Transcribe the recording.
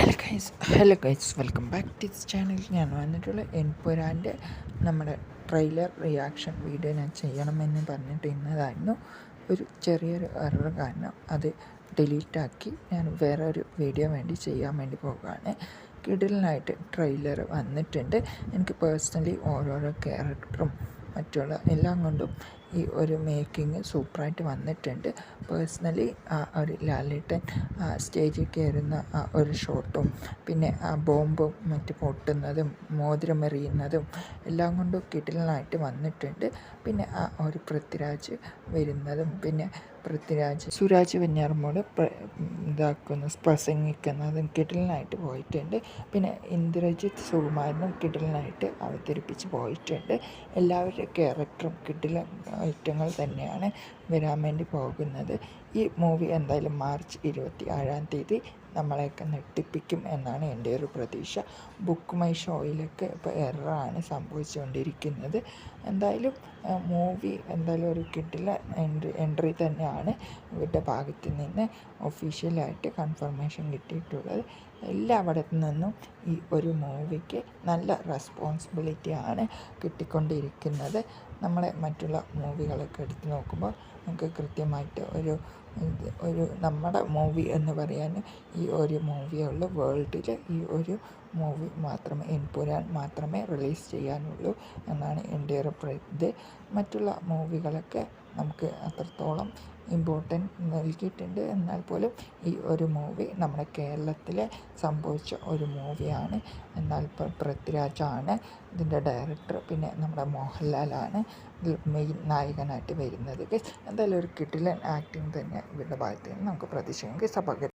Hello guys welcome back to this channel. ഞാൻ വന്നിട്ടുള്ള എൻപുരാൻ്റെ നമ്മുടെ ട്രെയിലർ റിയാക്ഷൻ വീഡിയോ ഞാൻ ചെയ്യണമെന്ന് പറഞ്ഞിട്ട് ഇന്നതായിരുന്നു. ഒരു ചെറിയൊരു എറർ കാരണം അത് ഡിലീറ്റാക്കി ഞാൻ വേറെ ഒരു വീഡിയോ വേണ്ടി ചെയ്യാൻ വേണ്ടി പോകുകയാണ്. കിടിലനായിട്ട് ട്രെയിലർ വന്നിട്ടുണ്ട്. എനിക്ക് പേഴ്സണലി ഓരോരോ ക്യാരക്ടറും മറ്റുള്ള എല്ലാം കൊണ്ടും ഈ ഒരു മേക്കിങ് സൂപ്പറായിട്ട് വന്നിട്ടുണ്ട്. പേഴ്സണലി ഒരു ലാലേട്ടൻ സ്റ്റേജിൽ കയറുന്ന ആ ഒരു ഷോട്ടും പിന്നെ ആ ബോംബും മറ്റ് പൊട്ടുന്നതും മോതിരം എറിയുന്നതും എല്ലാം കൊണ്ടും കിടിലനായിട്ട് വന്നിട്ടുണ്ട്. പിന്നെ ആ ഒരു പൃഥ്വിരാജ് വരുന്നതും പിന്നെ സുരാജ് വെഞ്ഞാറമ്മൂട് പ്രസംഗിക്കുന്നതും കിടിലനായിട്ട് പോയിട്ടുണ്ട്. പിന്നെ ഇന്ദ്രജിത്ത് സുകുമാരനും കിടിലനായിട്ട് അവതരിപ്പിച്ച് പോയിട്ടുണ്ട്. എല്ലാവരുടെ ക്യാരക്ടറും കിടിലൻ ഐറ്റങ്ങൾ തന്നെയാണ് വരാൻ വേണ്ടി പോകുന്നത്. ഈ മൂവി എന്തായാലും മാർച്ച് 27 നമ്മളെയൊക്കെ ഞെട്ടിപ്പിക്കും എന്നാണ് എൻ്റെ ഒരു പ്രതീക്ഷ. ബുക്ക് മൈ ഷോയിലൊക്കെ ഇപ്പോൾ എററാണ് സംഭവിച്ചുകൊണ്ടിരിക്കുന്നത്. എന്തായാലും മൂവി എന്തായാലും ഒരു കിടിലൻ എൻട്രി തന്നെയാണ് ഇവരുടെ ഭാഗത്ത് നിന്ന് ഒഫീഷ്യലായിട്ട് കൺഫർമേഷൻ കിട്ടിയിട്ടുള്ളത്. എല്ലായിടത്തു നിന്നും ഈ ഒരു മൂവിക്ക് നല്ല റെസ്പോൺസിബിലിറ്റിയാണ് കിട്ടിക്കൊണ്ടിരിക്കുന്നത്. നമ്മളെ മറ്റുള്ള മൂവികളൊക്കെ എടുത്ത് നോക്കുമ്പോൾ നമുക്ക് കൃത്യമായിട്ട് ഒരു നമ്മുടെ മൂവി എന്ന് പറയാൻ ഈ ഒരു മൂവിയേ ഉള്ളൂ. വേൾഡിൽ ഈ ഒരു മൂവി മാത്രമേ എൻപുരാൻ മാത്രമേ റിലീസ് ചെയ്യാനുള്ളൂ എന്നാണ് എൻ്റെ ഒരു ഇത്. മറ്റുള്ള മൂവികളൊക്കെ നമുക്ക് അത്രത്തോളം ഇമ്പോർട്ടൻറ്റ് നൽകിയിട്ടുണ്ട്. എന്നാൽ പോലും ഈ ഒരു മൂവി നമ്മുടെ കേരളത്തിൽ സംഭവിച്ച ഒരു മൂവിയാണ്. എന്നാൽ ഇപ്പോൾ പൃഥ്വിരാജാണ് ഇതിൻ്റെ ഡയറക്ടർ. പിന്നെ നമ്മുടെ മോഹൻലാലാണ് ഇതിൽ മെയിൻ നായകനായിട്ട് വരുന്നത്. എന്തായാലും ഒരു കിടിലൻ ആക്ടിങ് തന്നെ ഇവരുടെ ഭാഗത്ത് നിന്ന് നമുക്ക് പ്രതീക്ഷിക്കാം.